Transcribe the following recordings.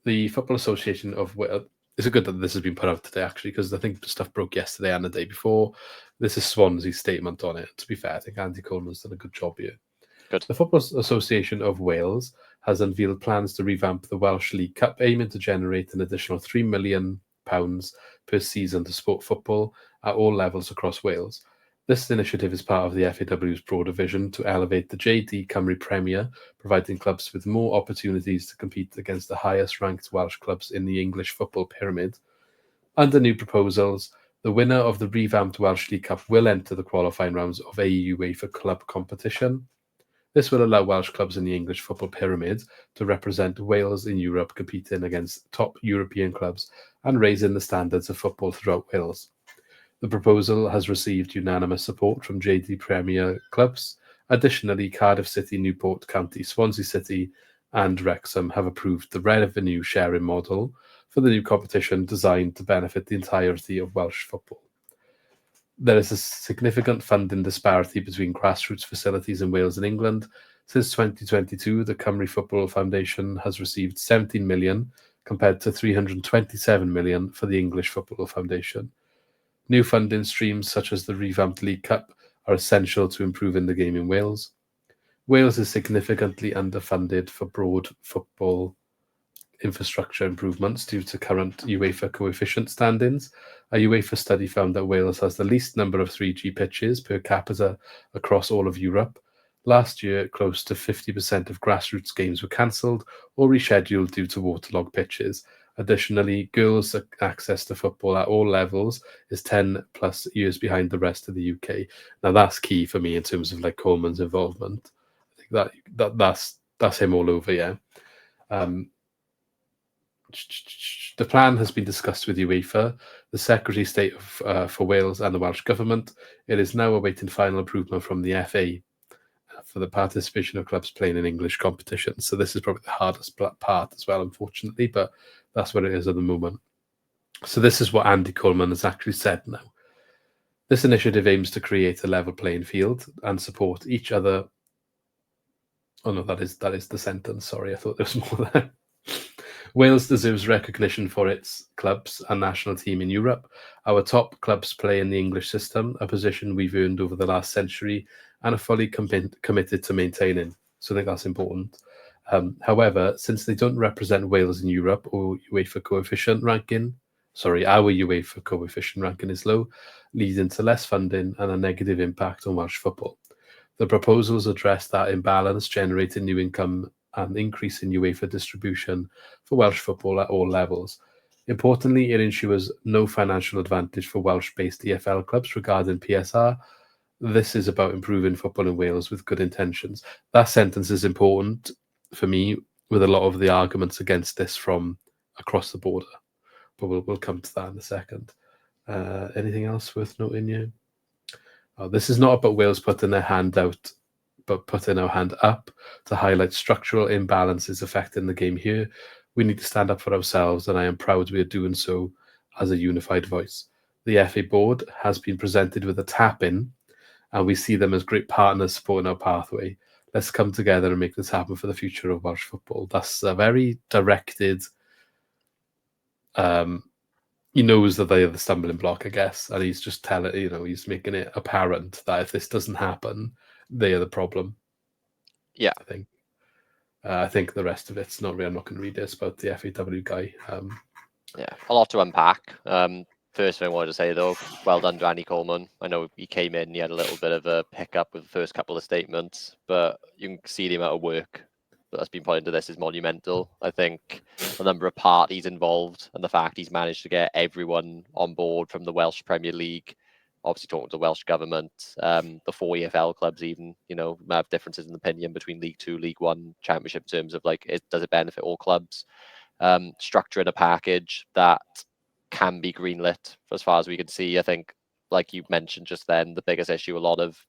the Football Association of Wales. It's good that this has been put out today, actually, because I think stuff broke yesterday and the day before. This is Swansea's statement on it. To be fair, I think Andy Coleman's done a good job here. Good. The Football Association of Wales has unveiled plans to revamp the Welsh League Cup, aiming to generate an additional £3 million per season to support football at all levels across Wales. This initiative is part of the FAW's broader vision to elevate the JD Cymru Premier, providing clubs with more opportunities to compete against the highest-ranked Welsh clubs in the English football pyramid. Under new proposals, the winner of the revamped Welsh League Cup will enter the qualifying rounds of a UEFA club competition. This will allow Welsh clubs in the English football pyramid to represent Wales in Europe, competing against top European clubs and raising the standards of football throughout Wales. The proposal has received unanimous support from JD Premier clubs. Additionally, Cardiff City, Newport County, Swansea City and Wrexham have approved the revenue sharing model for the new competition designed to benefit the entirety of Welsh football. There is a significant funding disparity between grassroots facilities in Wales and England. Since 2022, the Cymru Football Foundation has received 17 million compared to 327 million for the English Football Foundation. New funding streams such as the revamped League Cup are essential to improving the game in Wales. Wales is significantly underfunded for broad football infrastructure improvements due to current UEFA coefficient standings. A UEFA study found that Wales has the least number of 3G pitches per capita across all of Europe. Last year, close to 50% of grassroots games were cancelled or rescheduled due to waterlogged pitches. Additionally, girls' access to football at all levels is 10 plus years behind the rest of the UK. Now that's key for me in terms of like Coleman's involvement. I think that's him all over, yeah. The plan has been discussed with UEFA, the Secretary of State for Wales and the Welsh Government. It is now awaiting final approval from the FA for the participation of clubs playing in English competitions. So this is probably the hardest part as well, unfortunately, but that's what it is at the moment. So this is what Andy Coleman has actually said now. This initiative aims to create a level playing field and support each other. Oh no, that is the sentence. Sorry, I thought there was more there. Wales deserves recognition for its clubs and national team in Europe. Our top clubs play in the English system, a position we've earned over the last century and are fully committed to maintaining. So I think that's important. However, since they don't represent Wales in Europe or UEFA coefficient ranking, our UEFA coefficient ranking is low, leading to less funding and a negative impact on Welsh football. The proposals address that imbalance, generating new income and increasing UEFA distribution for Welsh football at all levels. Importantly, it ensures no financial advantage for Welsh-based EFL clubs regarding PSR. This is about improving football in Wales with good intentions. That sentence is important for me with a lot of the arguments against this from across the border. But we'll come to that in a second. Anything else worth noting here? Oh, this is not about Wales putting their hand out, but putting our hand up to highlight structural imbalances affecting the game here. We need to stand up for ourselves, and I am proud we are doing so as a unified voice. The FA board has been presented with a tap-in, and we see them as great partners supporting our pathway. Let's come together and make this happen for the future of Welsh football. That's a very directed... he knows that they are the stumbling block, I guess, and he's just he's making it apparent that if this doesn't happen, they are the problem. Yeah, I think the rest of it's not really. I'm not going to read this about the FAW guy. Yeah, a lot to unpack. First thing I wanted to say though, well done to Andy Coleman. I know he came in, he had a little bit of a hiccup with the first couple of statements, but you can see the amount of work that's been put into this is monumental. I think the number of parties involved and the fact he's managed to get everyone on board from the Welsh Premier League, obviously talking to the Welsh Government, the 4 EFL clubs even, may have differences in opinion between League 2, League 1, Championship in terms of does it benefit all clubs? Structuring a package that can be greenlit as far as we can see. I think, like you mentioned just then, the biggest issue a lot of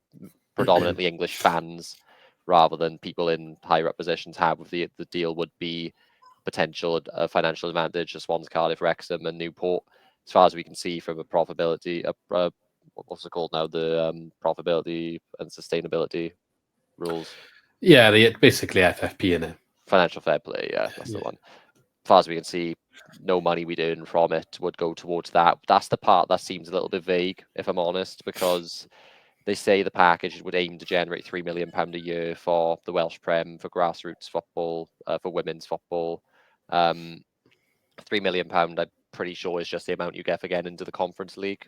predominantly English fans rather than people in higher up positions have with the deal would be potential financial advantage to Swans, Cardiff, Wrexham and Newport. As far as we can see from a profitability, what's it called now? The profitability and sustainability rules. Yeah, basically FFP in it. Financial fair play, yeah, that's the one. far as we can see, no money we'd earn from it would go towards that. That's the part that seems a little bit vague, if I'm honest, because they say the package would aim to generate £3 million a year for the Welsh Prem, for grassroots football, for women's football. £3 million, I'm pretty sure, is just the amount you get for getting into the Conference League,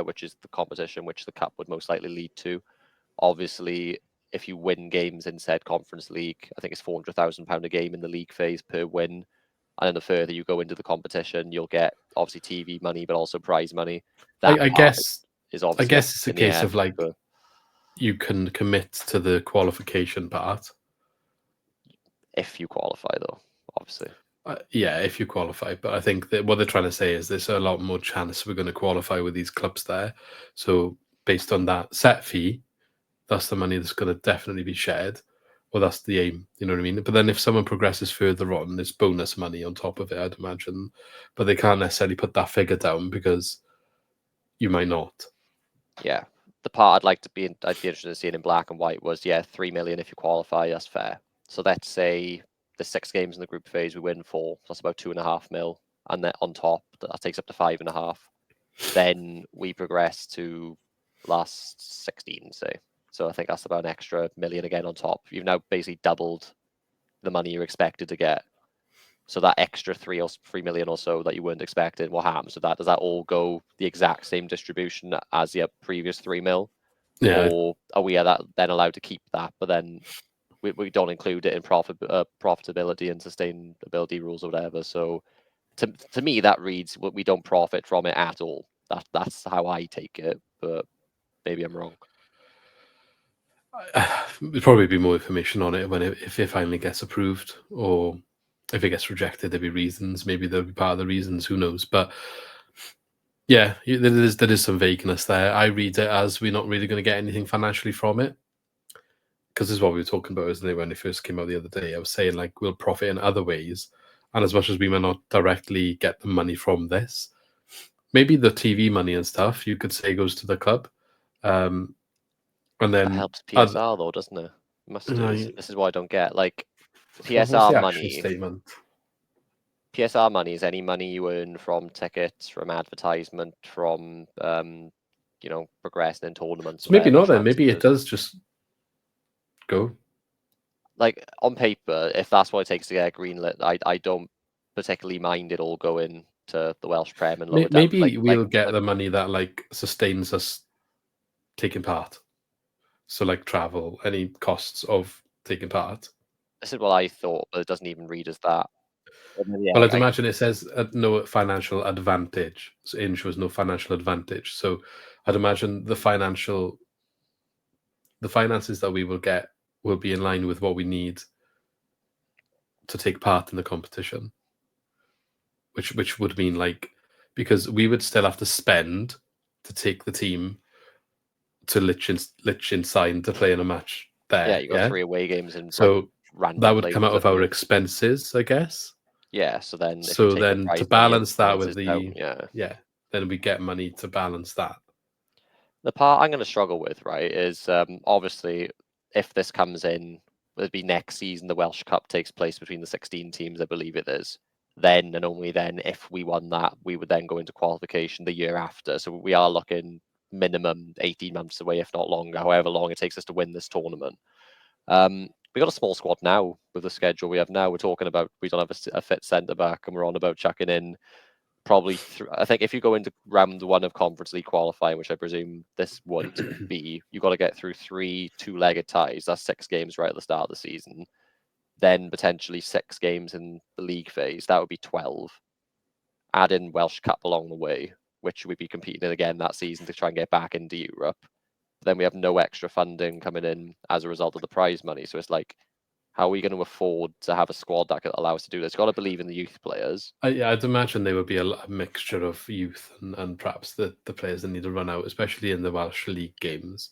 which is the competition which the Cup would most likely lead to. Obviously, if you win games in said Conference League, I think it's £400,000 a game in the league phase per win. And then the further you go into the competition, you'll get obviously TV money, but also prize money. That I guess is obviously. I guess it's a case of like you can commit to the qualification part if you qualify, though, obviously. Yeah, if you qualify. But I think that what they're trying to say is there's a lot more chance we're going to qualify with these clubs there. So based on that set fee, that's the money that's going to definitely be shared. Well, that's the aim, you know what I mean? But then if someone progresses further on, there's bonus money on top of it, I'd imagine. But they can't necessarily put that figure down because you might not. Yeah. The part I'd be interested in seeing in black and white was, yeah, 3 million if you qualify, that's fair. So let's say the 6 games in the group phase we win 4, that's about 2.5 mil. And then on top, that takes up to 5.5. Then we progress to last 16, say. So I think that's about an extra million again on top. You've now basically doubled the money you're expected to get. So that extra 3 million or so that you weren't expecting, what happens with that? Does that all go the exact same distribution as the previous 3 mil? Yeah. Or are we then allowed to keep that, but then we don't include it in profitability and sustainability rules or whatever? So to me, that reads we don't profit from it at all. That's how I take it, but maybe I'm wrong. There'll probably be more information on it if it finally gets approved, or if it gets rejected, there'll be reasons. Maybe there'll be part of the reasons. Who knows? But yeah, there is some vagueness there. I read it as we're not really going to get anything financially from it, because this is what we were talking about, isn't it? When it first came out the other day, I was saying like we'll profit in other ways, and as much as we may not directly get the money from this, maybe the TV money and stuff you could say goes to the club. And then that helps PSR though, doesn't it? Must do. This is what I don't get. Like PSR money. Statement? PSR money is any money you earn from tickets, from advertisement, from progressing in tournaments. So maybe not then. Maybe it does just go. Like on paper, if that's what it takes to get greenlit, I don't particularly mind it all going to the Welsh Prem and lower down. Maybe we'll get the money that like sustains us taking part. So like travel, any costs of taking part. This is what I thought, but it doesn't even read as that. Well, I'd imagine it says no financial advantage. So it ensures no financial advantage. So I'd imagine the finances that we will get will be in line with what we need to take part in the competition. Which would mean like, because we would still have to spend to take the team to Liechtenstein to play in a match there. Yeah, you got 3 away games in. So that would come out of our expenses, I guess. Yeah, so then to balance that with then we get money to balance that. The part I'm going to struggle with, right, is obviously if this comes in, it'd be next season. The Welsh Cup takes place between the 16 teams, I believe it is. Then and only then, if we won that, we would then go into qualification the year after. So we are looking minimum 18 months away, if not longer, however long it takes us to win this tournament. We got a small squad now with the schedule we have now. We're talking about we don't have a fit centre back, and we're on about chucking in probably. I think if you go into round 1 of Conference League qualifying, which I presume this would be, you got to get through 3 two-legged ties. That's 6 games right at the start of the season. Then potentially 6 games in the league phase. That would be 12. Add in Welsh Cup along the way, which we'd be competing in again that season to try and get back into Europe. Then we have no extra funding coming in as a result of the prize money. So it's like, how are we going to afford to have a squad that could allow us to do this? Got to believe in the youth players. I'd imagine there would be a mixture of youth and perhaps the players that need to run out, especially in the Welsh League games.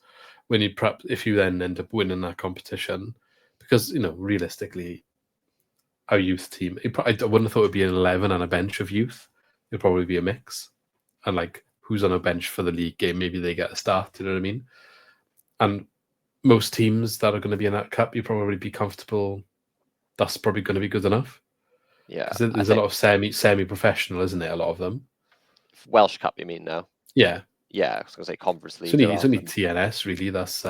If you then end up winning that competition, because realistically, our youth team, I wouldn't have thought it'd be an 11 and a bench of youth. It'd probably be a mix, and like who's on a bench for the league game, maybe they get a start. You know what I mean? And most teams that are going to be in that cup, you'd probably be comfortable. That's probably going to be good enough. Yeah, Because there's a lot of semi-professional, isn't it? A lot of them. Welsh Cup, you mean now? Yeah. Yeah, I was going to say Conference League. It's only TNS really. That's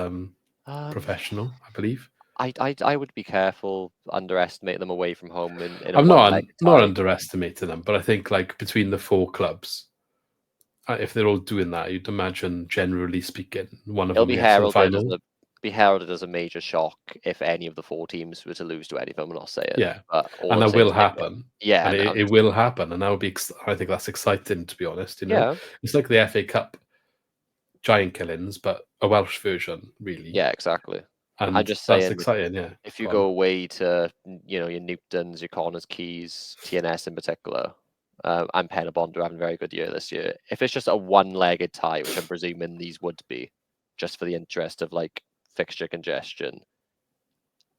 professional, I believe. I would be careful, underestimate them away from home in a I'm one-leg not tie. underestimating them, but I think like between the 4 clubs, if they're all doing that, you'd imagine, generally speaking, one of It'll them gets to the final. be heralded as a major shock if any of the 4 teams were to lose to any of them. I'm not saying, Yeah, but all and I'm that saying will is like, happen. yeah, And it will happen, and that would be. I think that's exciting, to be honest. yeah, It's like the FA Cup giant killings, but a Welsh version, really. yeah, exactly. I'm And just that's saying, exciting. Yeah. if you go away to your Newtons, your Connors Keys, TNS in particular, and Penabond are having a very good year this year. If it's just a one-legged tie, which I'm presuming these would be, just for the interest of like fixture congestion,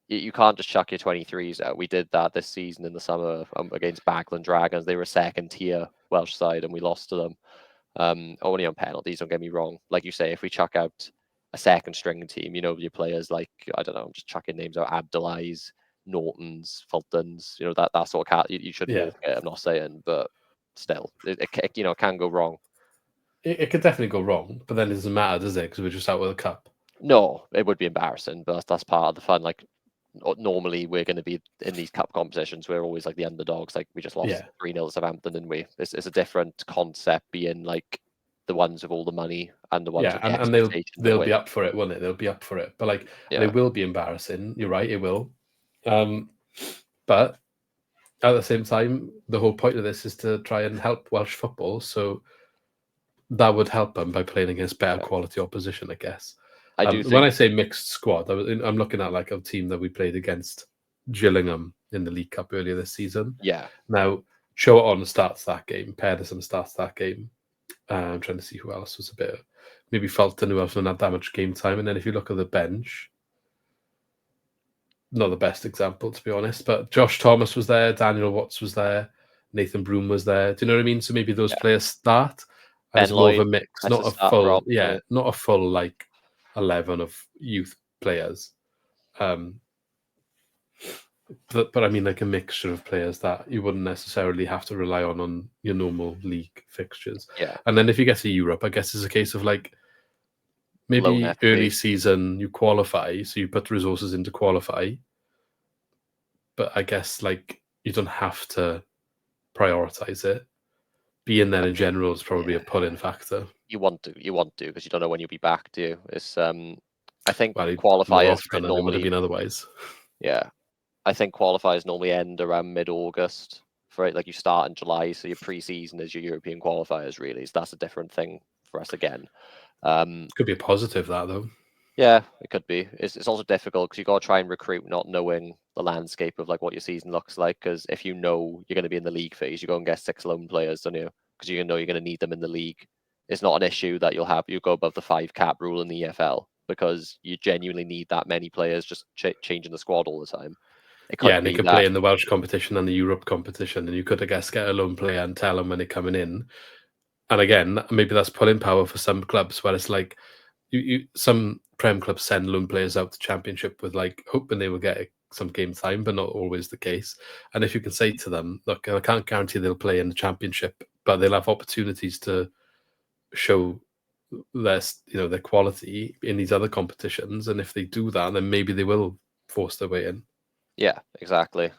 you can't just chuck your 23s out. We did that this season in the summer against Bagland Dragons. They were a second-tier Welsh side, and we lost to them. Only on penalties, don't get me wrong. Like you say, if we chuck out a second string team, your players like, I don't know, I'm just chucking names out, Abdullahs, Nortons, Fultons, that sort of cat, you should walk it, I'm not saying, but still, it can go wrong. It could definitely go wrong, but then it doesn't matter, does it? Because we're just out with a cup. No, it would be embarrassing, but that's part of the fun. Like, normally we're going to be in these cup competitions, we're always like the underdogs. Like, we just lost 3-0 to Southampton, didn't we? It's a different concept being like the ones with all the money and the ones with the and they'll be up for it, won't it? They'll be up for it. But like, it will be embarrassing. You're right, it will. But at the same time, the whole point of this is to try and help Welsh football. So that would help them by playing against better quality opposition, I guess. I do think, when I say mixed squad, I'm looking at like a team that we played against Gillingham in the League Cup earlier this season. Yeah. Now, Show-On starts that game. Pedersen starts that game. I'm trying to see who else was a bit. Maybe Fulton, who else not had that much game time. And then if you look at the bench, not the best example, to be honest, but Josh Thomas was there, Daniel Watts was there, Nathan Broom was there. Do you know what I mean? So maybe those players start as more of a mix, not a full, not a full like 11 of youth players. But I mean, like a mixture of players that you wouldn't necessarily have to rely on your normal league fixtures. Yeah. And then if you get to Europe, I guess it's a case of like maybe early season you qualify, so you put resources into qualify. But I guess like you don't have to prioritize it. Being there in general is probably a pull-in factor. You want to because you don't know when you'll be back, do you? It's I think qualifiers more often would have been otherwise. Yeah. I think qualifiers normally end around mid-August for it. Like, you start in July, so your pre-season is your European qualifiers, really. So that's a different thing for us again. Could be a positive, that though. Yeah, it could be. It's also difficult because you got to try and recruit not knowing the landscape of like what your season looks like. Because if you know you're going to be in the league phase, you go and get 6 loan players, don't you? Because you know you're going to need them in the league. It's not an issue that you go above the 5 cap rule in the EFL because you genuinely need that many players just changing the squad all the time. And they could play in the Welsh competition and the Europe competition, and you could, I guess, get a loan player and tell them when they're coming in. And again, maybe that's pulling power for some clubs where it's like some Prem clubs send loan players out to Championship with like hoping they will get some game time, but not always the case. And if you can say to them, look, I can't guarantee they'll play in the Championship, but they'll have opportunities to show their quality in these other competitions, and if they do that, then maybe they will force their way in. Yeah, exactly.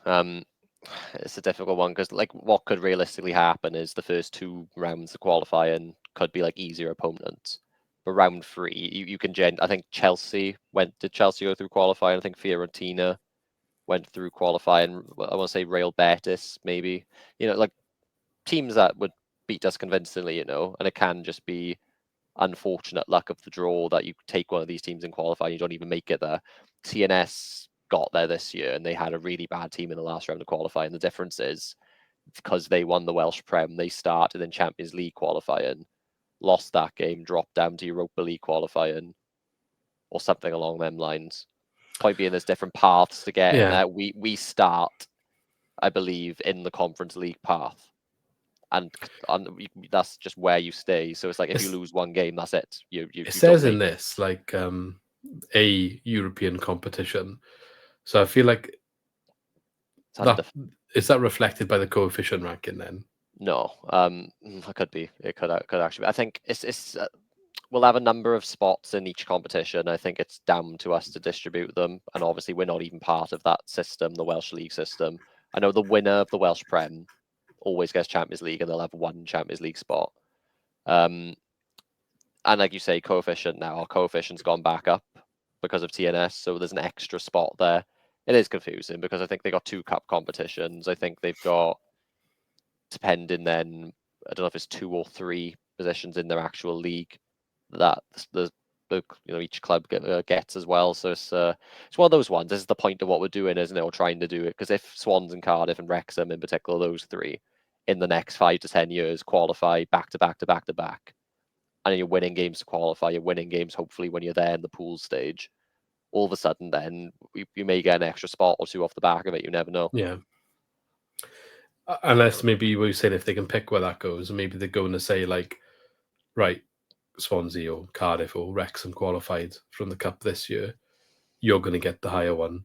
It's a difficult one because like what could realistically happen is the first 2 rounds of qualifying could be like easier opponents. But round 3, you can I think did Chelsea go through qualifying? I think Fiorentina went through qualifying. I want to say Real Betis, maybe. Like teams that would beat us convincingly, and it can just be unfortunate luck of the draw that you take one of these teams in qualifying, you don't even make it there. TNS got there this year and they had a really bad team in the last round of qualifying. The difference is because they won the Welsh Prem, they started in Champions League qualifying, lost that game, dropped down to Europa League qualifying, or something along them lines. Point being, there's different paths to get in there. We start, I believe, in the Conference League path. And that's just where you stay. So it's like if you lose one game, that's it. It says in this like a European competition. So I feel like It's is that reflected by the coefficient ranking then? No, it could be. It could actually be. I think it's we'll have a number of spots in each competition. I think it's down to us to distribute them, and obviously we're not even part of that system, the Welsh League system. I know the winner of the Welsh Prem always gets Champions League, and they'll have one Champions League spot. And like you say, coefficient now, our coefficient's gone back up because of TNS, so there's an extra spot there. It is confusing because I think they got 2 cup competitions. I think they've got, depending then, I don't know if it's 2 or 3 positions in their actual league that the each club gets as well. So it's one of those ones. This is the point of what we're doing, isn't it? Or trying to do it, because if Swans and Cardiff and Wrexham in particular, those 3 in the next 5 to 10 years qualify back to back to back to back, and you're winning games to qualify, you're winning games hopefully when you're there in the pool stage, all of a sudden then you may get an extra spot or 2 off the back of it. You never know. Yeah. Unless maybe we're saying if they can pick where that goes, and maybe they're going to say like, right, Swansea or Cardiff or Wrexham qualified from the cup this year, you're going to get the higher one.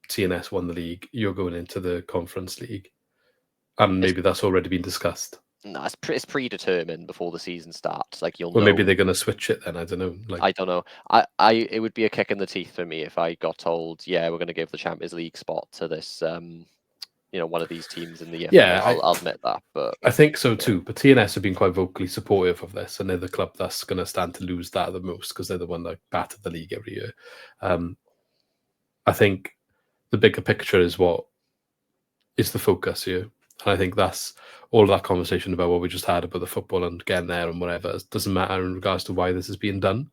TNS won the league, you're going into the Conference League, and maybe that's already been discussed. No, it's predetermined before the season starts. Like you'll Well, know. maybe they're going to switch it then. I don't know. Like I don't know. It would be a kick in the teeth for me if I got told, yeah, we're going to give the Champions League spot to this, one of these teams in the year. Yeah, I'll admit that, but I think so too. But TNS have been quite vocally supportive of this, and they're the club that's going to stand to lose that the most because they're the one that battered the league every year. I think the bigger picture is what is the focus here. And I think that's all of that conversation about what we just had about the football and getting there and whatever. It doesn't matter in regards to why this is being done.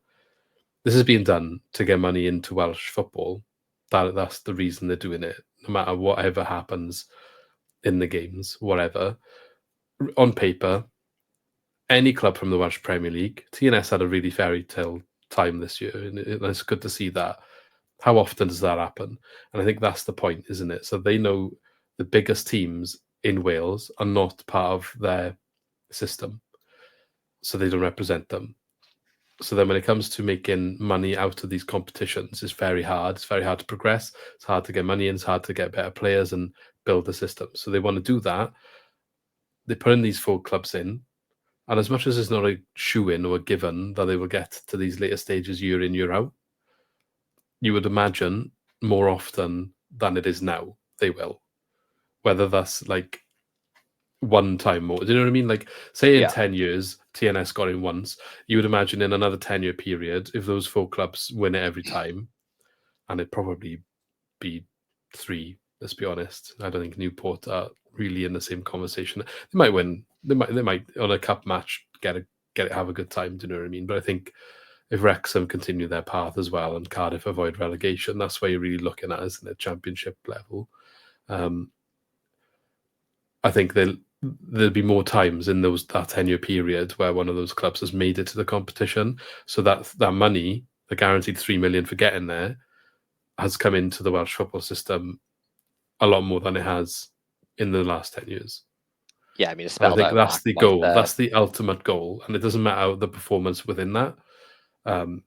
This is being done to get money into Welsh football. That's the reason they're doing it. No matter whatever happens in the games, whatever. On paper, any club from the Welsh Premier League, TNS had a really fairy tale time this year, and it's good to see that. How often does that happen? And I think that's the point, isn't it? So they know the biggest teams in Wales are not part of their system, so they don't represent them. So then when it comes to making money out of these competitions, it's very hard. It's very hard to progress. It's hard to get money in. It's hard to get better players and build the system. So they want to do that. They put in these 4 clubs in. And as much as it's not a shoe-in or a given that they will get to these later stages year in, year out, you would imagine more often than it is now, they will. Whether that's like one time more. Do you know what I mean? Like, say in 10 years, TNS got in once, you would imagine in another 10-year period, if those 4 clubs win it every time, and it'd probably be 3, let's be honest. I don't think Newport are really in the same conversation. They might win. They might on a cup match get it, have a good time. Do you know what I mean? But I think if Wrexham continue their path as well and Cardiff avoid relegation, that's where you're really looking at, isn't it? Championship level. I think there'll be more times in that 10-year period where one of those clubs has made it to the competition. So that money, the guaranteed 3 million for getting there, has come into the Welsh football system a lot more than it has in the last 10 years. Yeah, I mean, I think that's the goal. That's the ultimate goal. And it doesn't matter the performance within that. And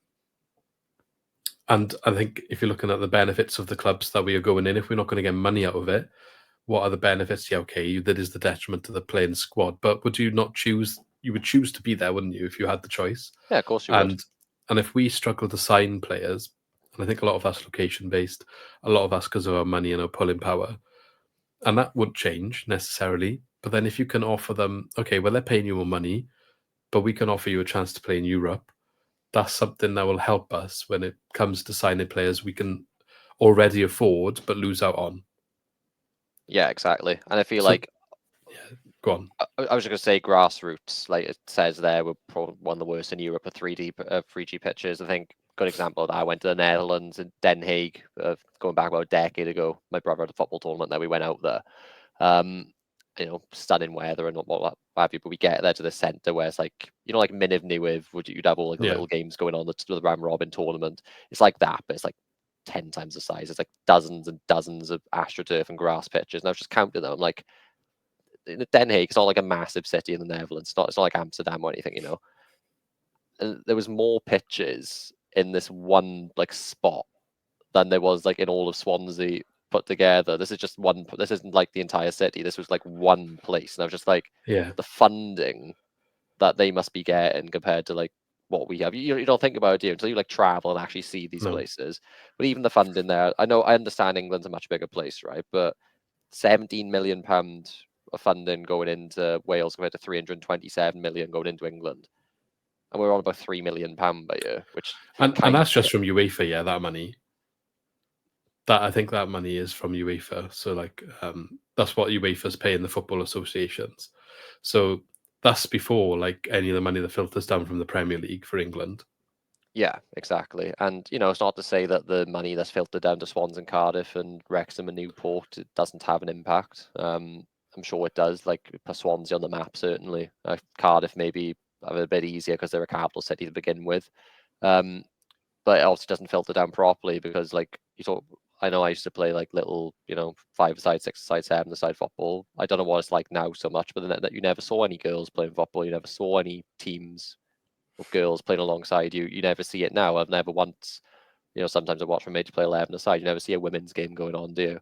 I think if you're looking at the benefits of the clubs that we are going in, if we're not going to get money out of it, what are the benefits? Yeah, okay, that is the detriment to the playing squad. But would you not choose? You would choose to be there, wouldn't you, if you had the choice? Yeah, of course you would. And if we struggle to sign players, and I think a lot of that's location-based, a lot of that's because of our money and our pulling power, and that would change necessarily. But then if you can offer them, okay, well, they're paying you more money, but we can offer you a chance to play in Europe, that's something that will help us when it comes to signing players we can already afford but lose out on. Yeah, exactly. And I feel like, go on. I was just going to say grassroots, like it says there, we're probably one of the worst in Europe at 3G pitches. I think a good example of that, I went to the Netherlands in Den Haag, going back about a decade ago. My brother had a football tournament there. We went out there. Stunning weather and what have you, but we get there to the centre where it's like, like Miniv Newydd, you'd have all like the little games going on, the round robin tournament. It's like that, but it's like 10 times the size. It's like dozens and dozens of AstroTurf and grass pitches. And I was just counting them. I'm like, Den Haag is not like a massive city in the Netherlands. It's not like Amsterdam or anything, And there was more pitches in this one like spot than there was like in all of Swansea put together. This is just one. This isn't like the entire city. This was like one place, and I was just like, Yeah. the funding that they must be getting compared to like what we have. You don't think about it until you like travel and actually see these No. places. But even the funding there, I understand England's a much bigger place, right? But £17 million of funding going into Wales compared to 327 million going into England, and we're on about £3 million per year, which And that's just from UEFA, yeah, that money. I think that money is from UEFA. So like that's what UEFA's paying the football associations. So that's before like any of the money that filters down from the Premier League for England. Yeah, exactly. And it's not to say that the money that's filtered down to Swans and Cardiff and Wrexham and Newport, it doesn't have an impact. I'm sure it does. Like put Swansea on the map, certainly. Cardiff maybe have it a bit easier because they're a capital city to begin with. But it also doesn't filter down properly because, like, I know I used to play like little, 5-a-side, 6-a-side, 7-a-side football. I don't know what it's like now so much, but then that you never saw any girls playing football. You never saw any teams of girls playing alongside you. You never see it now. I've never once, sometimes I watch from age play 11 aside. You never see a women's game going on, do you?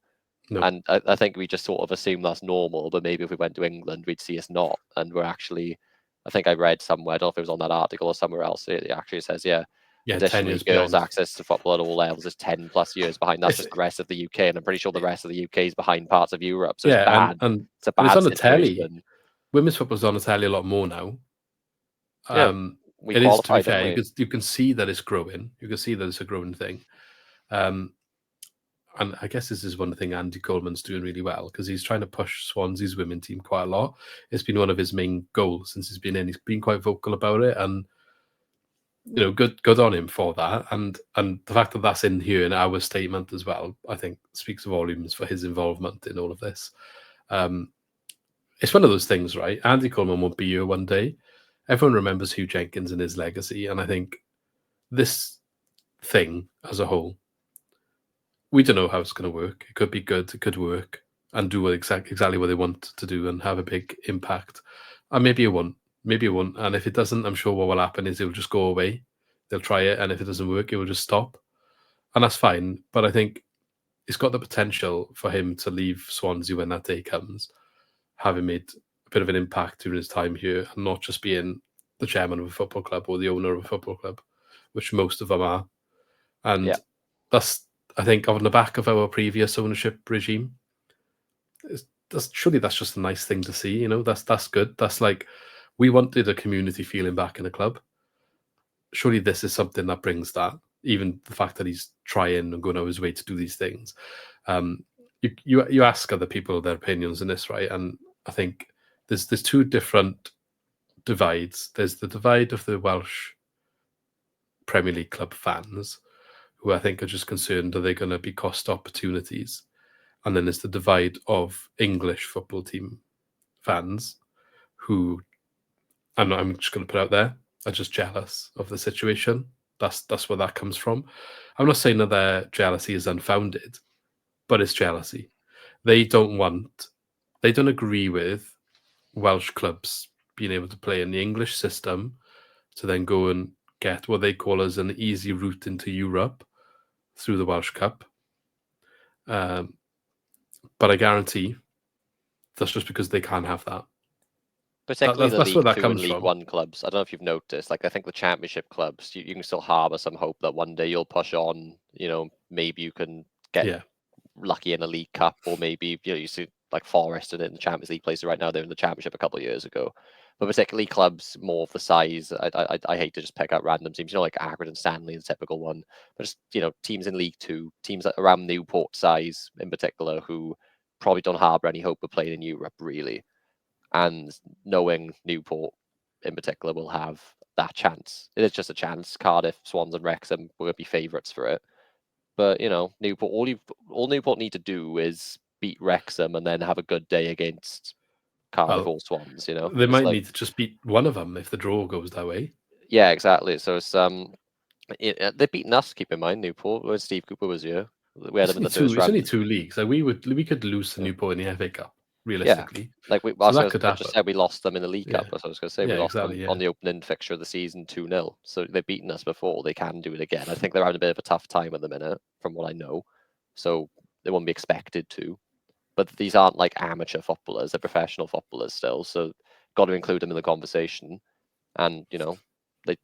No. And I think we just sort of assume that's normal, but maybe if we went to England, we'd see us not. And we're actually, I think I read somewhere, I don't know if it was on that article or somewhere else, it actually says, Yeah, 10 additionally, years girls' behind. access to football at all levels is 10+ years behind. That's just the rest of the UK, and I'm pretty sure the rest of the UK is behind parts of Europe. So it's bad. and It's a it's bad on the telly. situation. Women's football's on the telly a lot more now. Yeah, we it is, to be qualified, fair. didn't You can see that it's growing. You can see that it's a growing thing. And I guess this is one thing Andy Coleman's doing really well because he's trying to push Swansea's women team quite a lot. It's been one of his main goals since he's been in. He's been quite vocal about it, and good on him for that. And the fact that that's in here in our statement as well, I think speaks volumes for his involvement in all of this. It's one of those things, right? Andy Coleman won't be here one day. Everyone remembers Hugh Jenkins and his legacy, and I think this thing as a whole, we don't know how it's going to work. It could be good. It could work and do exactly what they want to do and have a big impact. And maybe it won't. Maybe it won't. And if it doesn't, I'm sure what will happen is it will just go away. They'll try it, and if it doesn't work, it will just stop. And that's fine. But I think it's got the potential for him to leave Swansea when that day comes, having made a bit of an impact during his time here, and not just being the chairman of a football club or the owner of a football club, which most of them are. And that's, I think, on the back of our previous ownership regime. Surely that's just a nice thing to see, that's good. That's like, we wanted a community feeling back in a club. Surely this is something that brings that, even the fact that he's trying and going out of his way to do these things. You ask other people their opinions in this, right? And I think there's two different divides. There's the divide of the Welsh Premier League club fans, who I think are just concerned, are they going to be cost opportunities? And then there's the divide of English football team fans who, I'm just going to put out there, are just jealous of the situation. That's where that comes from. I'm not saying that their jealousy is unfounded, but it's jealousy. They don't agree with Welsh clubs being able to play in the English system to then go and get what they call as an easy route into Europe through the Welsh Cup. But I guarantee that's just because they can't have that. Particularly That's the where League that 2 and comes League from. 1 clubs. I don't know if you've noticed. Like, I think the Championship clubs, you can still harbour some hope that one day you'll push on. Maybe you can get lucky in a League Cup, or maybe you see like Forest and in the Champions League places right now. They're in the Championship a couple of years ago. But particularly clubs more of the size. I hate to just pick out random teams. Like Accrington Stanley is a typical one. But just teams in League 2, teams around Newport size in particular, who probably don't harbour any hope of playing in Europe really. And knowing Newport in particular will have that chance. It is just a chance. Cardiff, Swans and Wrexham will be favourites for it. But, Newport, all Newport need to do is beat Wrexham and then have a good day against Cardiff or Swans, They might need to just beat one of them if the draw goes that way. Yeah, exactly. So it's they've beaten us, keep in mind, Newport, when Steve Cooper was here. We had them in the first round. It's only two leagues. Like we could lose to Newport in the FA Cup, realistically. Yeah, like I just said we lost them in the League Cup. That's what I was going to say. We lost them on the opening fixture of the season 2-0. So they've beaten us before. They can do it again. I think they're having a bit of a tough time at the minute, from what I know. So they won't be expected to. But these aren't like amateur footballers; they're professional footballers still. So got to include them in the conversation. And they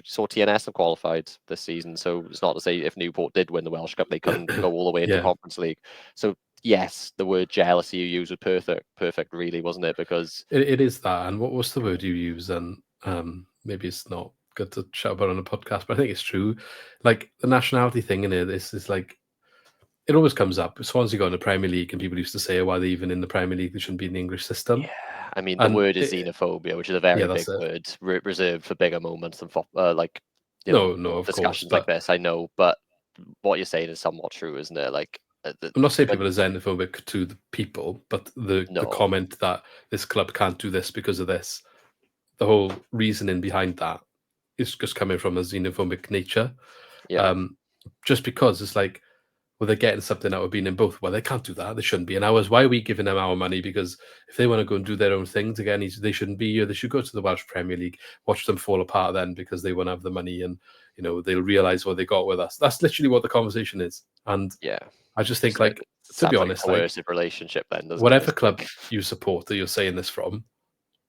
saw TNS have qualified this season, so it's not to say if Newport did win the Welsh Cup, they couldn't go all the way into Yeah. Conference League. So yes, the word jealousy you used was perfect, really, wasn't it? Because it is that. And what's the word you use? And maybe it's not good to shout about on a podcast, but I think it's true. Like the nationality thing in it, this is like, it always comes up. Swansea got in the Premier League, and people used to say, why are they even in the Premier League? They shouldn't be in the English system. yeah, I mean, the And word is xenophobia, which is a very big word, reserved for bigger moments than like no, of discussions course, like this. I know, but what you're saying is somewhat true, isn't it? Like, I'm not saying people are xenophobic to the people, but the comment that this club can't do this because of this, the whole reasoning behind that is just coming from a xenophobic nature. Yeah. Just because it's like, well, they're getting something out of being in both. Well, they can't do that. They shouldn't be in ours. Why are we giving them our money? Because if they want to go and do their own things again, they shouldn't be here. They should go to the Welsh Premier League, watch them fall apart then because they won't have the money, and they'll realise what they got with us. That's literally what the conversation is. And yeah, I just think, like, to be honest, like a coercive relationship then, doesn't whatever it? club you support that you're saying this from,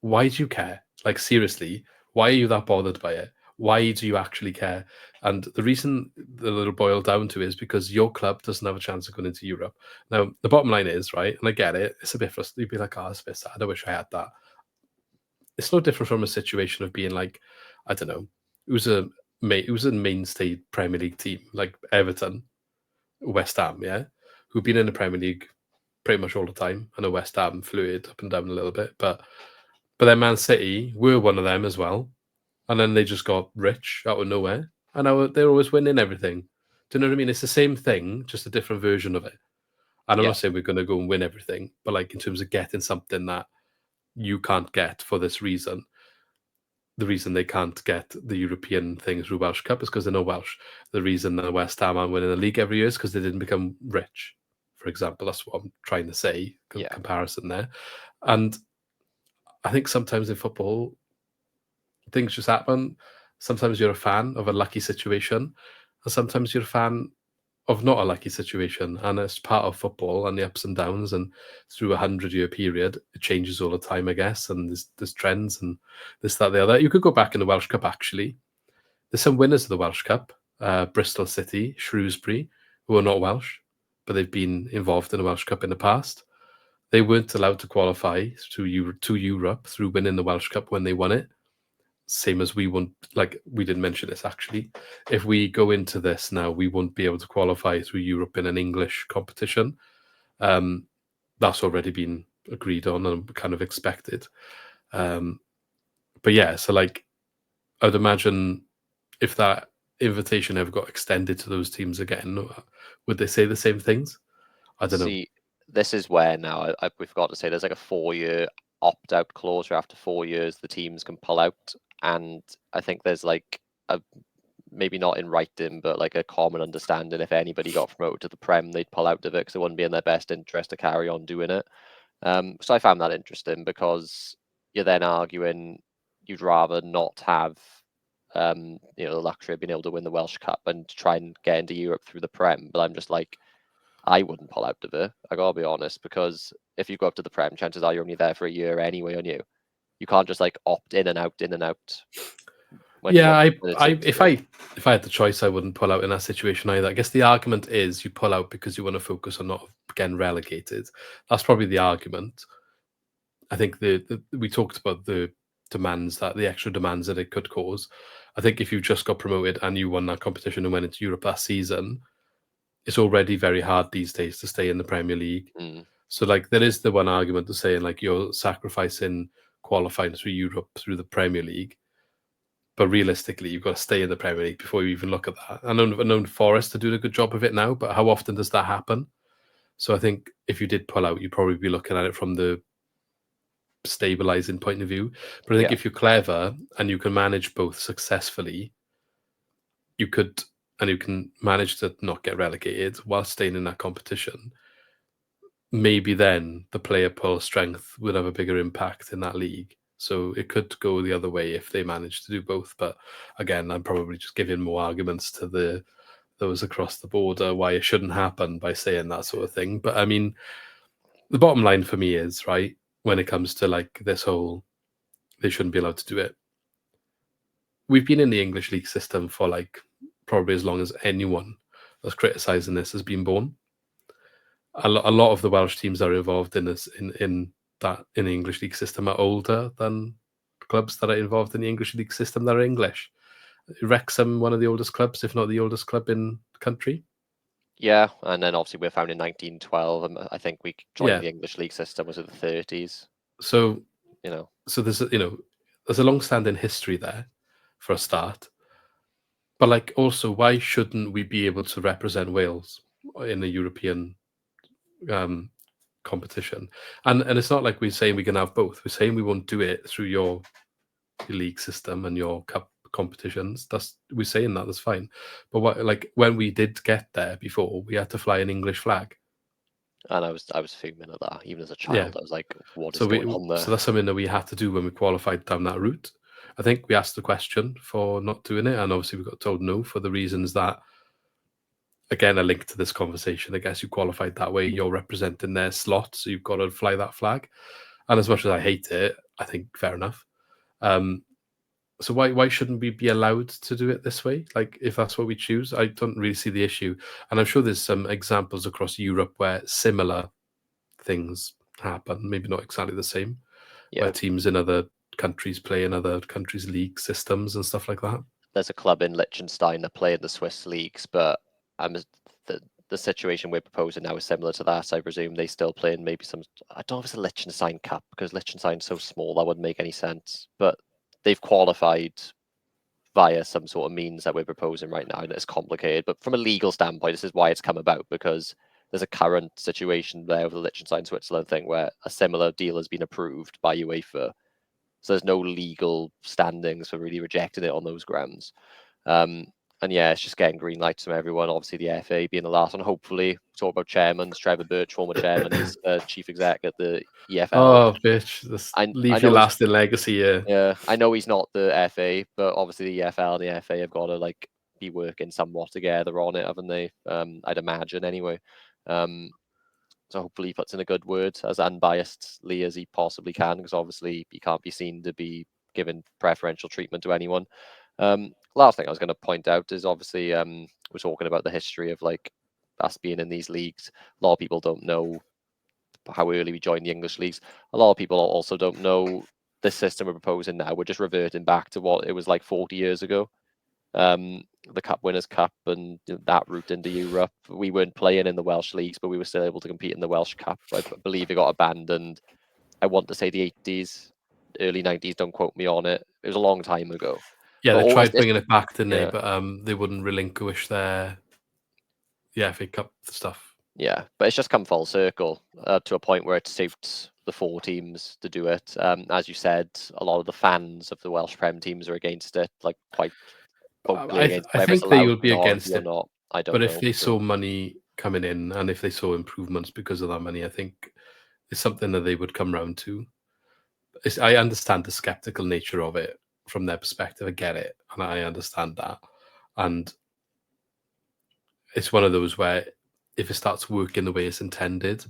why do you care? Like, seriously, why are you that bothered by it? Why do you actually care? And the reason that it'll boil down to is because your club doesn't have a chance of going into Europe. Now, the bottom line is, right, and I get it, it's a bit frustrating. You'd be like, oh, it's a bit sad. I wish I had that. It's no different from a situation of being like, I don't know, who's a mainstay Premier League team, like Everton, West Ham, yeah, who've been in the Premier League pretty much all the time. I know West Ham fluid up and down a little bit, but then Man City were one of them as well. And then they just got rich out of nowhere. And now they're always winning everything. Do you know what I mean? It's the same thing, just a different version of it. And I'm not saying we're going to go and win everything, but like in terms of getting something that you can't get for this reason, the reason they can't get the European thing through Welsh Cup is because they're not Welsh. The reason that West Ham are winning the league every year is because they didn't become rich, for example. That's what I'm trying to say, comparison there. And I think sometimes in football, things just happen. Sometimes you're a fan of a lucky situation, and sometimes you're a fan of not a lucky situation. And it's part of football and the ups and downs. And through a 100-year period, it changes all the time, I guess. And there's trends and this, that, the other. You could go back in the Welsh Cup, actually. There's some winners of the Welsh Cup, Bristol City, Shrewsbury, who are not Welsh, but they've been involved in the Welsh Cup in the past. They weren't allowed to qualify to Europe through winning the Welsh Cup when they won it. Same as we won't, like, we didn't mention this actually. If we go into this now, we won't be able to qualify through Europe in an English competition. That's already been agreed on and kind of expected. But yeah, so like, I'd imagine if that invitation ever got extended to those teams again, would they say the same things? I don't know. This is where now we forgot to say there's like a 4-year opt-out clause where after 4 years the teams can pull out, and I think there's like a, maybe not in writing, but like a common understanding if anybody got promoted to the Prem, they'd pull out of it because it wouldn't be in their best interest to carry on doing it. So I found that interesting because you're then arguing you'd rather not have the luxury of being able to win the Welsh Cup and try and get into Europe through the Prem. But I'm just like, I wouldn't pull out of it. I gotta be honest, because if you go up to the Prem, chances are you're only there for a year anyway, aren't you? You can't just like opt in and out, in and out. Yeah, if I had the choice, I wouldn't pull out in that situation either. I guess the argument is you pull out because you want to focus on not getting relegated. That's probably the argument. I think we talked about the demands, that the extra demands that it could cause. I think if you just got promoted and you won that competition and went into Europe that season, it's already very hard these days to stay in the Premier League. So like there is the one argument to saying like you're sacrificing qualifying through Europe through the Premier League. But realistically, you've got to stay in the Premier League before you even look at that. I know Forest to do a good job of it now, but how often does that happen? So I think if you did pull out, you'd probably be looking at it from the stabilizing point of view. But I think if you're clever and you can manage both successfully, you can manage to not get relegated while staying in that competition. Maybe then the player pull strength would have a bigger impact in that league. So it could go the other way if they manage to do both. But again, I'm probably just giving more arguments to the those across the border why it shouldn't happen by saying that sort of thing. But I mean, the bottom line for me is, right, when it comes to like this whole, they shouldn't be allowed to do it. We've been in the English league system for like probably as long as anyone that's criticising this has been born. A lot of the Welsh teams that are involved in this in the English league system are older than clubs that are involved in the English league system that are English. Wrexham, one of the oldest clubs, if not the oldest club in the country. Yeah, and then obviously we're founded in 1912, and I think we joined Yeah. the English league system was in the 30s. So You know, so there's there's a long-standing history there for a start. But like also, why shouldn't we be able to represent Wales in a European competition? And it's not like we're saying we can have both. We're saying we won't do it through your league system and your cup competitions. We're saying that's fine. But what, like when we did get there before, we had to fly an English flag. and I was fuming at that. Even as a Yeah. child, I was like, "What is So going on there?" so that's something that we had to do when we qualified down that route. I think we asked the question for not doing it, and obviously we got told no for the reasons that, again, a link to this conversation. I guess you qualified that way, you're representing their slot, so you've got to fly that flag. And as much as I hate it, I think fair enough. So why shouldn't we be allowed to do it this way? Like if that's what we choose, I don't really see the issue. And I'm sure there's some examples across Europe where similar things happen, maybe not exactly the same, where Yeah, teams in other countries play in other countries' league systems and stuff like that. there's a club in Liechtenstein that play in the Swiss leagues, but the situation we're proposing now is similar to that. I presume they still play in maybe some. I don't know if it's a Liechtenstein Cup because Liechtenstein's so small that wouldn't make any sense. But they've qualified via some sort of means that we're proposing right now, and it's complicated. But from a legal standpoint, this is why it's come about, because there's a current situation there with the Liechtenstein Switzerland thing where a similar deal has been approved by UEFA. So there's no legal standings for really rejecting it on those grounds. And yeah, it's just getting green lights from everyone. Obviously, the FA being the last one. Hopefully, talk about chairmans. Trevor Birch, former chairman, is chief exec at the EFL. Oh, bitch! I Leave know your lasting legacy here. yeah, I know he's not the FA, but obviously the EFL and the FA have got to like be working somewhat together on it, haven't they? I'd imagine anyway. So hopefully he puts in a good word as unbiasedly as he possibly can, because obviously he can't be seen to be giving preferential treatment to anyone. Last thing I was going to point out is obviously we're talking about the history of like us being in these leagues. A lot of people don't know how early we joined the English leagues. A lot of people also don't know this system we're proposing now. We're just reverting back to what it was like 40 years ago. The Cup Winners' Cup and that route into Europe. We weren't playing in the Welsh leagues, but we were still able to compete in the Welsh Cup. I believe it got abandoned. I want to say the 80s, early 90s. Don't quote me on it. It was a long time ago. Yeah, But they always, tried bringing it back, didn't they? yeah, But they wouldn't relinquish the FA Cup stuff. yeah. But it's just come full circle to a point where it suits the four teams to do it. As you said, a lot of the fans of the Welsh Prem teams are against it, like quite vocally against I whether it's think they allowed will be against minority or it, not. I don't but know. if they saw money coming in and if they saw improvements because of that money, I think it's something that they would come round to. I understand the skeptical nature of it from their perspective. I get it, and I understand that. And it's one of those where if it starts working the way it's intended,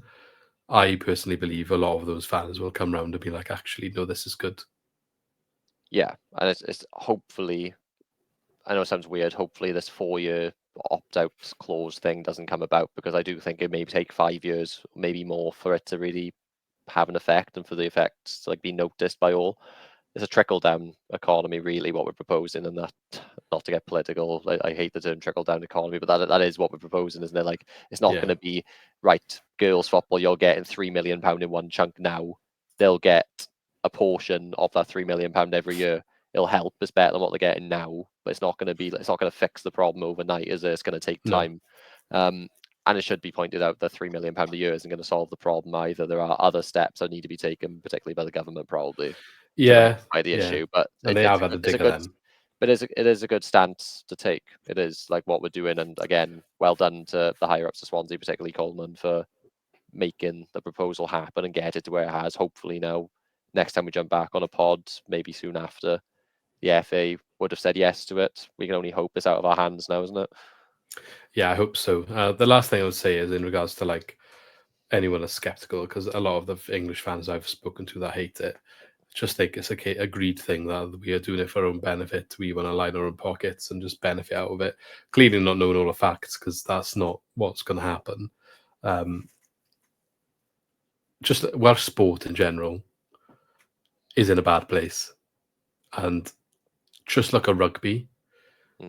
I personally believe a lot of those fans will come round and be like, actually, no, this is good. Yeah, and it's hopefully, I know it sounds weird, hopefully this 4-year opt-out clause thing doesn't come about, because I do think it may take 5 years, maybe more, for it to really have an effect and for the effects to like be noticed by all. It's a trickle-down economy, really, what we're proposing, and that, not to get political, I hate the term trickle-down economy, but that is what we're proposing, isn't it? Like, it's not going to be, right, girls football, you're getting £3 million in one chunk now. They'll get a portion of that £3 million every year. It'll help. It's better than what they're getting now, but it's not going to be. It's not going to fix the problem overnight, is it? It's going to take time. And it should be pointed out that £3 million a year isn't going to solve the problem either. There are other steps that need to be taken, particularly by the government, probably, to rectify the issue. But And they have had a dig at them. But it is a good stance to take. It is like what we're doing, and again, well done to the higher ups of Swansea, particularly Coleman, for making the proposal happen and get it to where it has. Hopefully now, next time we jump back on a pod, maybe soon after, the FA would have said yes to it. We can only hope it's out of our hands now, isn't it? Yeah, I hope so. The last thing I would say is in regards to like anyone that's skeptical, because a lot of the English fans I've spoken to that hate it just think it's a greed thing that we are doing it for our own benefit. We want to line our own pockets and just benefit out of it. Clearly not knowing all the facts, because that's not what's going to happen. Just Welsh sport in general is in a bad place. And just look at rugby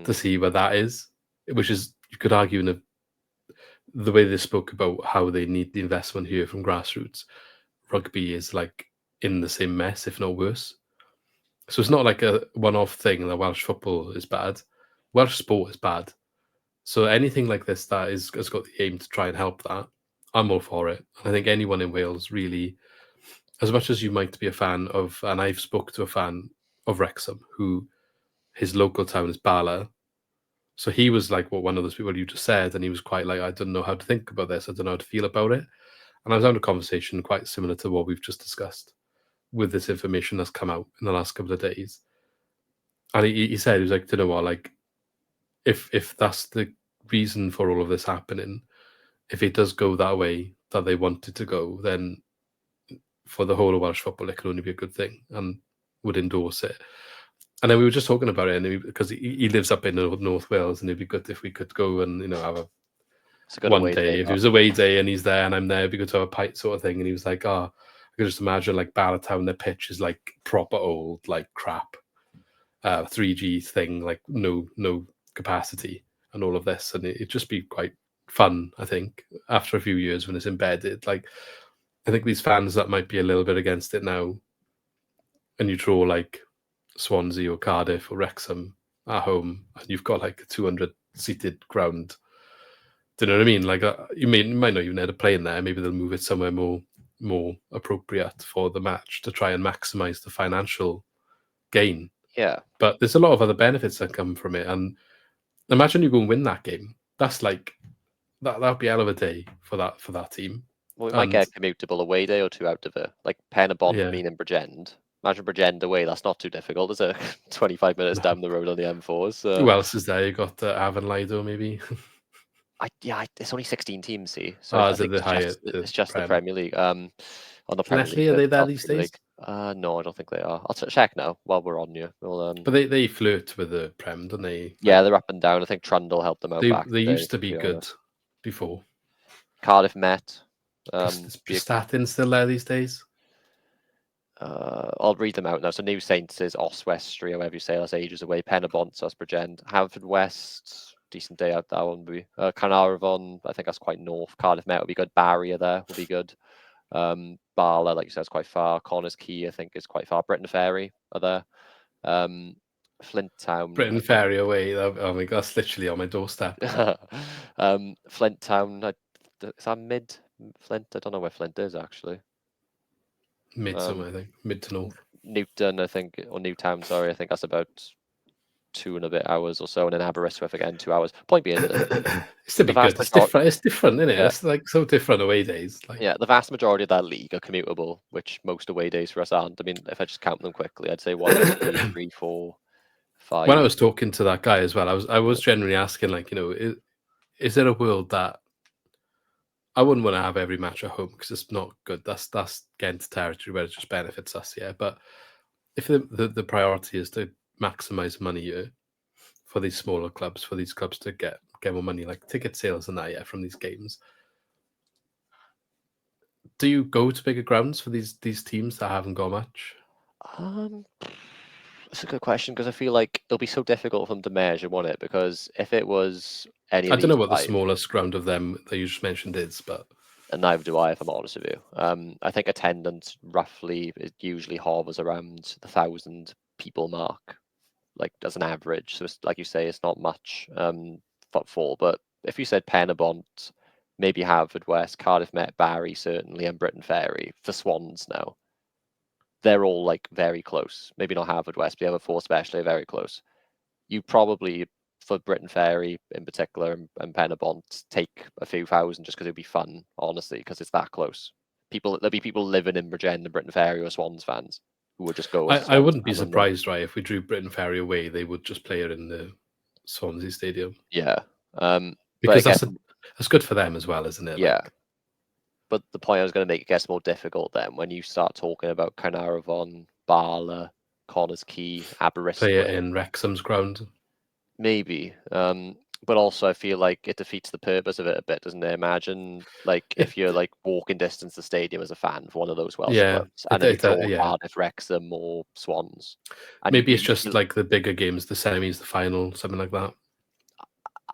to see where that is, which is, you could argue, in the way they spoke about how they need the investment here from grassroots, rugby is like in the same mess, if not worse. So it's not like a one-off thing that Welsh football is bad. Welsh sport is bad. So anything like this that has got the aim to try and help that, I'm all for it. And I think anyone in Wales really, as much as you might be a fan of, and I've spoke to a fan of Wrexham, who his local town is Bala. So he was like, well, one of those people you just said, and he was quite like, I don't know how to think about this. I don't know how to feel about it. And I was having a conversation quite similar to what we've just discussed with this information that's come out in the last couple of days. And he said, he was like, do you know what, like, if that's the reason for all of this happening, if it does go that way that they want it to go, then for the whole of Welsh football, it can only be a good thing, and would endorse it. And then we were just talking about it, and because he lives up in North Wales, and it'd be good if we could go and have a one day. If it was a away day and he's there and I'm there, it'd be good to have a pint sort of thing. And he was like, oh, I could just imagine like Barratown, the pitch is like proper old, like crap, 3G thing, like no capacity and all of this. And it'd just be quite fun, I think, after a few years when it's embedded. Like, I think these fans that might be a little bit against it now, and you draw like Swansea or Cardiff or Wrexham at home, and you've got like a 200 seated ground. Do you know what I mean? Like, you might not even end up playing there. Maybe they'll move it somewhere more appropriate for the match to try and maximize the financial gain. Yeah. But there's a lot of other benefits that come from it. And imagine you go and win that game. That's like that'd be a hell of a day for that team. Well, we might get a commutable away day or two out of it, like Pen y Bont, Yeah. meaning Bridgend. Imagine Bridgend away. That's not too difficult, is it? 25 minutes down the road on the M4s. Who else is there? You got Avon Lido, maybe. It's only 16 teams, see. So I think it's just the Premier League. On the Premier League, League, are they there these days? No, I don't think they are. I'll check now while we're on you. But they flirt with the Prem, don't they? Yeah, they're up and down. I think Trundle helped them out back. They used to be good before. Cardiff Met. Is Statin still there these days? I'll read them out now. So New Saints is Oswestry, however you say. That's ages away. Pen y Bont, so that's Bridgend. Haverfordwest, decent day out that one would be. Carnarvon, I think that's quite north. Cardiff Met will be good. Barrier there will be good. Bala, like you said, is quite far. Connors Key, I think, is quite far. Britton Ferry are there. Flint Town. Britton Ferry away. Oh my god, that's literally on my doorstep. Flint Town, is that mid Flint? I don't know where Flint is actually. Mid somewhere, I think. Mid to north. Newton, I think, or Newtown, sorry, I think that's about 2 and a bit hours or so, and then Aberystwyth again 2 hours. Point being, it's to be good. It's different, isn't it? Yeah. It's like so different away days. Like... Yeah, the vast majority of that league are commutable, which most away days for us aren't. I mean, if I just count them quickly, I'd say 1, 2, 3, 4, 5. When I was talking to that guy as well, I was generally asking, like, is there a world that I wouldn't want to have every match at home because it's not good. That's getting to territory where it just benefits us, yeah. But if the priority is to maximize money here for these smaller clubs, for these clubs to get more money, like ticket sales and that, yeah, from these games, do you go to bigger grounds for these teams that haven't got much? That's a good question, because I feel like it'll be so difficult for them to measure, won't it? Because if it was any, I don't know what the smallest ground of them that you just mentioned is, but and neither do I, if I'm honest with you. I think attendance roughly usually hovers around the 1,000 people mark, like as an average. So it's, like you say, it's not much footfall. But if you said Pen y Bont, maybe Haverfordwest, Cardiff Met, Barry certainly, and Britton Ferry, for Swans now, they're all like very close. Maybe not Haverfordwest, but the other 4 especially are very close. You probably, for Britton Ferry in particular and Pen y Bont, take a few thousand just because it'd be fun, honestly, because it's that close. There'll be people living in Bridgend and Britton Ferry who are Swans fans who would just go. I wouldn't be surprised, right, if we drew Britton Ferry away, they would just play it in the Swansea Stadium. Yeah. Because that's good for them as well, isn't it? Yeah. But the point I was going to make, it gets more difficult then when you start talking about Carnarvon, Bala, Connors Key, Aberystwyth. Play it in Wrexham's ground. Maybe. But also I feel like it defeats the purpose of it a bit, doesn't it? Imagine if you're like walking distance to the stadium as a fan for one of those Welsh clubs, and then you draw Cardiff, Wrexham, or Swans. And maybe it's just like the bigger games, the semis, the final, something like that.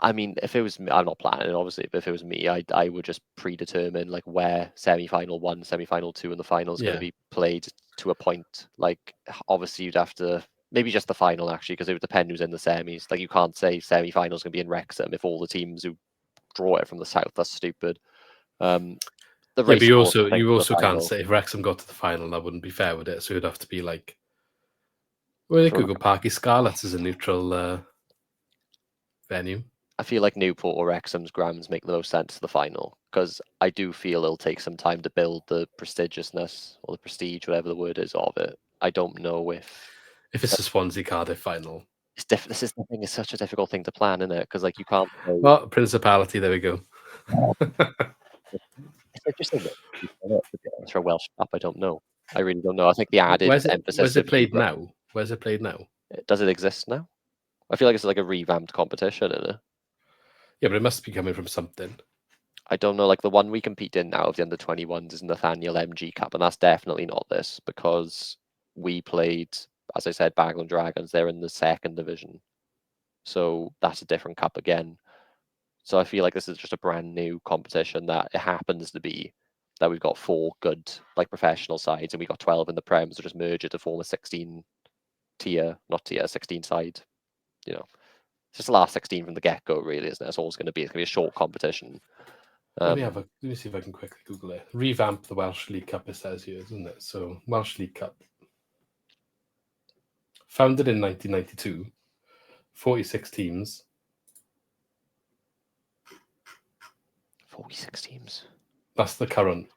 I mean, if it was me, I'm not planning it, obviously, but if it was me, I would just predetermine like where semi-final 1, semi-final 2, and the final is going to be played to a point. Like, obviously, you'd have to maybe just the final actually, because it would depend who's in the semis. Like, you can't say semi-final is going to be in Wrexham if all the teams who draw it from the south. That's stupid. The race. But you also can't say if Wrexham got to the final, that wouldn't be fair, would it? So it'd have to be like, well, they could go Parky Scarlets as a neutral venue. I feel like Newport or Wrexham's grounds make the most sense for the final, because I do feel it'll take some time to build the prestigiousness or the prestige, whatever the word is, of it. I don't know if it's a Swansea Cardiff final. This is the thing. It's such a difficult thing to plan, isn't it? Because like you can't. Well, Principality. There we go. It's just for a Welsh Cup. I don't know. I really don't know. I think the added emphasis. Where's it played now? Where's it played now? Does it exist now? I feel like it's like a revamped competition, isn't it? Yeah, but it must be coming from something. I don't know. Like the one we compete in now of the under-21s is Nathaniel MG Cup, and that's definitely not this, because we played, as I said, Bagland Dragons. They're in the 2nd division, so that's a different cup again. So I feel like this is just a brand new competition that it happens to be that we've got 4 good like professional sides, and we've got 12 in the Prem, so just merge it to form a 16 side. You know, it's just the last 16 from the get-go, really, isn't it? That's all it's going to be. It's going to be a short competition. Let me see if I can quickly Google it. Revamp the Welsh League Cup, it says here, isn't it? So Welsh League Cup, founded in 1992, 46 teams. 46 teams. That's the current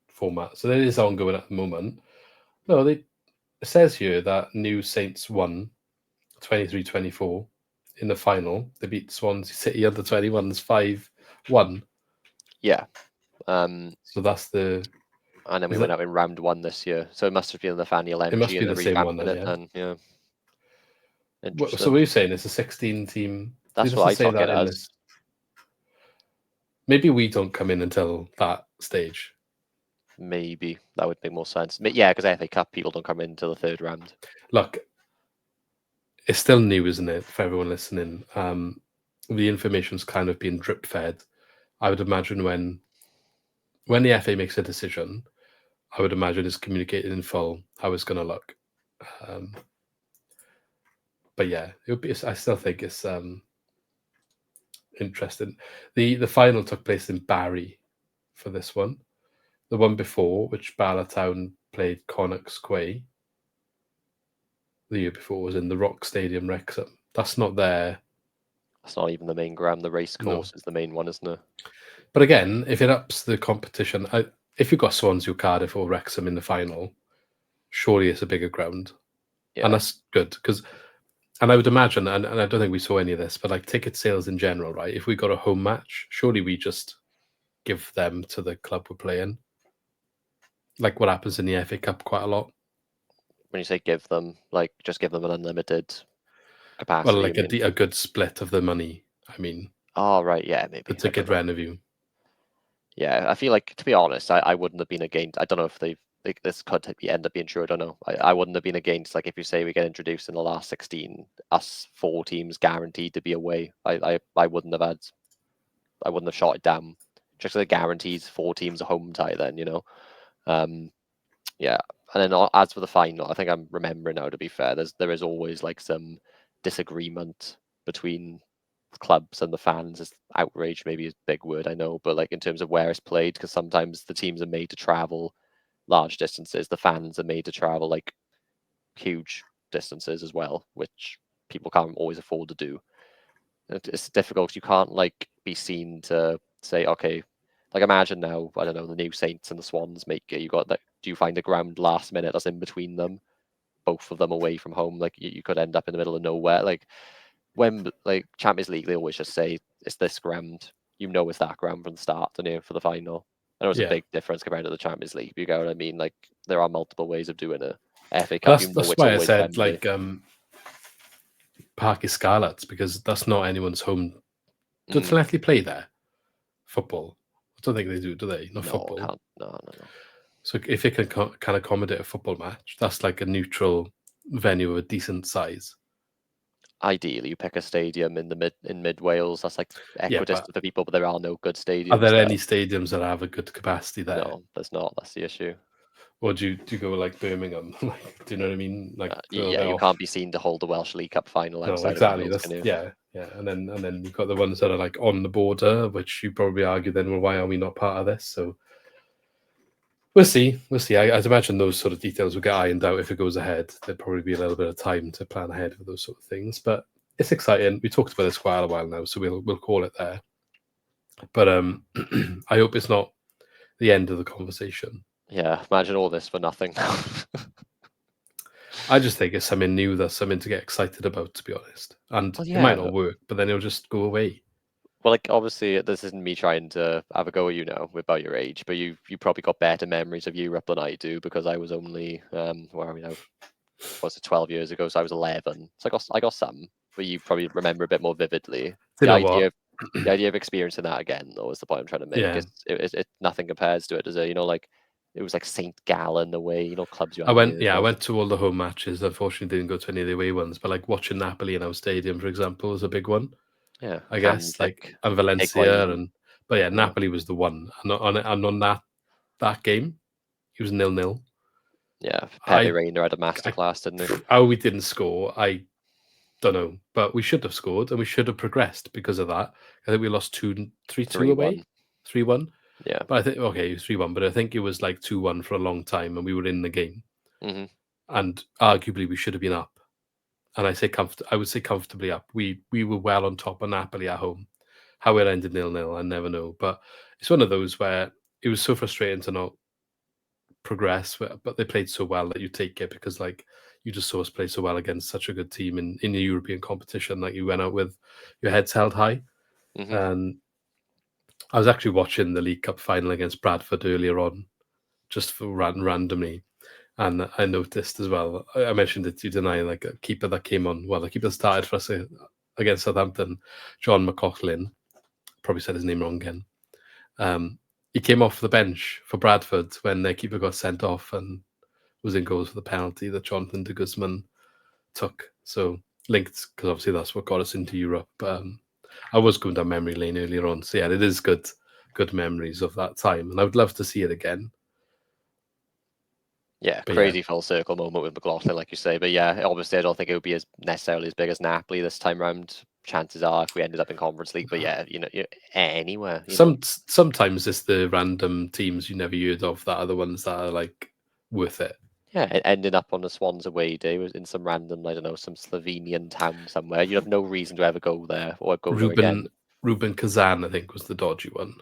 format. So it is ongoing at the moment. No, it says here that New Saints won 23-24 in the final. They beat Swansea City under 21s 5-1. Yeah. So that's the. And then we went out in round 1 this year. So it must have been Nathaniel MG. It must be the same one then, yeah. So what are you saying? It's a 16-team. That's what I took it as. Maybe we don't come in until that stage. Maybe that would make more sense. Yeah, because FA Cup people don't come in until the 3rd round. Look, it's still new, isn't it, for everyone listening? The information's kind of been drip fed. I would imagine when the FA makes a decision, I would imagine it's communicated in full how it's going to look. But yeah, it would be. I still think it's interesting. The final took place in Barry for this one. The one before, which Bala Town played Connacht's Quay the year before, was in the Rock Stadium, Wrexham. That's not there. That's not even the main ground. The race course is the main one, isn't it? But again, if it ups the competition, if you've got Swansea, Cardiff, or Wrexham in the final, surely it's a bigger ground. Yeah. And that's good because, and I would imagine, and I don't think we saw any of this, but like ticket sales in general, right? If we got a home match, surely we just give them to the club we're playing. Like what happens in the FA Cup quite a lot. When you say give them, like just give them an unlimited capacity. Well, like a good split of the money, I mean. Oh, right, yeah, maybe. The ticket revenue. Yeah, I feel like, to be honest, I wouldn't have been against, I don't know if this could end up being true, I don't know. I wouldn't have been against, like, if you say we get introduced in the last 16, us 4 teams guaranteed to be away. I wouldn't have shot it down. Just the guarantees 4 teams a home tie then, you know. Yeah, and then as for the final, I think I'm remembering now, to be fair, there is always like some disagreement between clubs and the fans. Is outrage maybe is a big word, I know, but like in terms of where it's played, because sometimes the teams are made to travel large distances, the fans are made to travel like huge distances as well, which people can't always afford to do. It's difficult. You can't like be seen to say, okay, like imagine now, I don't know, the New Saints and the Swans make it. You got that. Do you find a ground last minute that's in between them, both of them away from home? Like you could end up in the middle of nowhere. Like when like Champions League, they always just say it's this ground. You know it's that ground from the start, don't you, for the final. I know it's a big difference compared to the Champions League, but you get what I mean? Like, there are multiple ways of doing it. FA Cup, you know That's it's why I always said Wembley. Parc y Scarlets, because that's not anyone's home. Do they actually play there? Football? I don't think they do they? Not No, football. no. So if it can accommodate a football match, that's like a neutral venue of a decent size. Ideally, you pick a stadium in mid Wales. That's like equidistant for people, but there are no good stadiums. Are there any stadiums that have a good capacity there? No, there's not. That's the issue. Or do you go like Birmingham? Like, do you know what I mean? Like, you can't be seen to hold the Welsh League Cup final outside exactly. of Wales, can you? Yeah. And then you've got the ones that are like on the border, which you probably argue then, well, why are we not part of this? So we'll see. I'd imagine those sort of details will get ironed out if it goes ahead. There'd probably be a little bit of time to plan ahead for those sort of things. But it's exciting. We talked about this quite a while now, so we'll call it there. But I hope it's not the end of the conversation. Yeah, imagine all this for nothing. I just think it's something new, that's something to get excited about, to be honest. And it might not work, but then it'll just go away. Well, like, obviously, this isn't me trying to have a go at you now about your age, but you probably got better memories of Europe than I do, because I was only where are we now? Was it 12 years ago? So I was 11. So I got some, but you probably remember a bit more vividly. The idea of experiencing that again, though, is the point I'm trying to make. Yeah. It nothing compares to it, does it? You know, like, it was like St. Gallen away, you know, clubs you I went to all the home matches. Unfortunately, didn't go to any of the away ones, but like watching Napoli in our stadium, for example, was a big one. Yeah, I guess, and Valencia, Napoli was the one. And on that game, it was 0-0. Yeah, Pepe Reina had a masterclass, didn't he? How we didn't score, I don't know, but we should have scored and we should have progressed because of that. I think we lost 3-2 away, 3-1. Yeah, but I think it was 3-1, but I think it was like 2-1 for a long time, and we were in the game, and arguably we should have been up. And I would say comfortably up. We were well on top of Napoli at home. How it ended 0-0, I never know. But it's one of those where it was so frustrating to not progress, but they played so well that you take it, because like you just saw us play so well against such a good team in the European competition that you went out with your heads held high. And I was actually watching the League Cup final against Bradford earlier on, just for randomly. And I noticed as well, I mentioned it to you, didn't I? Like a keeper that came on, the keeper started for us against Southampton, John McLaughlin, probably said his name wrong again. He came off the bench for Bradford when their keeper got sent off and was in goals for the penalty that Jonathan de Guzman took. So linked, because obviously that's what got us into Europe. I was going down memory lane earlier on. So yeah, it is good memories of that time. And I would love to see it again. Yeah, crazy full circle moment with McLaughlin, like you say. But yeah, obviously I don't think it would be necessarily as big as Napoli this time round. Chances are if we ended up in Conference League, but yeah, anywhere. Sometimes it's the random teams you never heard of that are the ones that are like worth it. Yeah, it ended up on a Swans away day was in some random, I don't know, some Slovenian town somewhere. You have no reason to ever go there or go there again. Rubin Kazan, I think, was the dodgy one,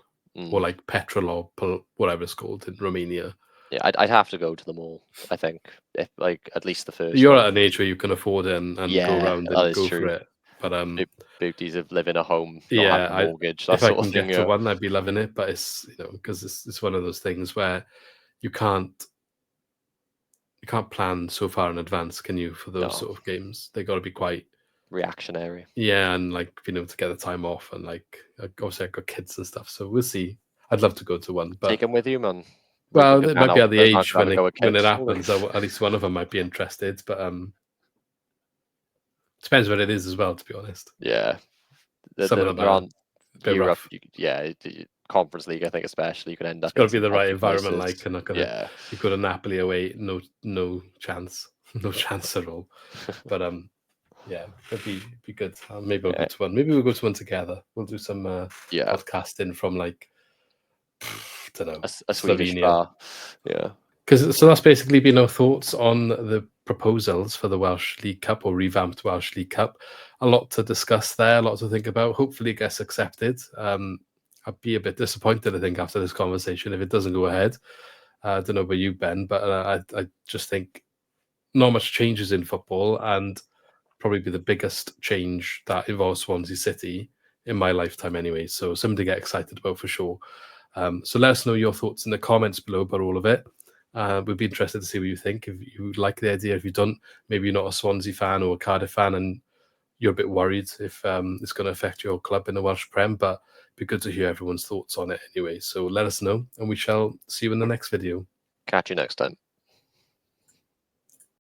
or like Petrolov, whatever it's called in Romania. Yeah, I'd have to go to them all. I think, if like at least the first. You're at an age where you can afford it and go around and go for it. But beauties of living at home, yeah, not having a mortgage. If I can get to one, I'd be loving it. But it's because it's one of those things where you can't plan so far in advance, can you? For those sort of games, they got to be quite reactionary. Yeah, and like being able to get the time off, and like obviously I've got kids and stuff, so we'll see. I'd love to go to one, but take them with you, man. Well, they might be at the age when it happens. At least one of them might be interested, but depends what it is as well. To be honest, yeah, some of them are Europe. Conference League, I think, especially you can end up. It's got to be the right environment, like, and not gonna. You go to Napoli away, no chance, no chance at all. But yeah, it'd be good. Maybe I'll go to one. Maybe we'll go to one together. We'll do some podcasting from like. I don't know, a Swedish bar. Yeah, so that's basically been our thoughts on the proposals for the Welsh League Cup, or revamped Welsh League Cup. A lot to discuss there, a lot to think about. Hopefully it gets accepted. I'd be a bit disappointed, I think, after this conversation if it doesn't go ahead. I don't know about you, Ben, but I just think not much changes in football, and probably be the biggest change that involves Swansea City in my lifetime anyway. So something to get excited about for sure. So let us know your thoughts in the comments below about all of it. We'd be interested to see what you think. If you like the idea, if you don't, maybe you're not a Swansea fan or a Cardiff fan and you're a bit worried if it's going to affect your club in the Welsh Prem, but it'd be good to hear everyone's thoughts on it anyway. So let us know, and we shall see you in the next video. Catch you next time.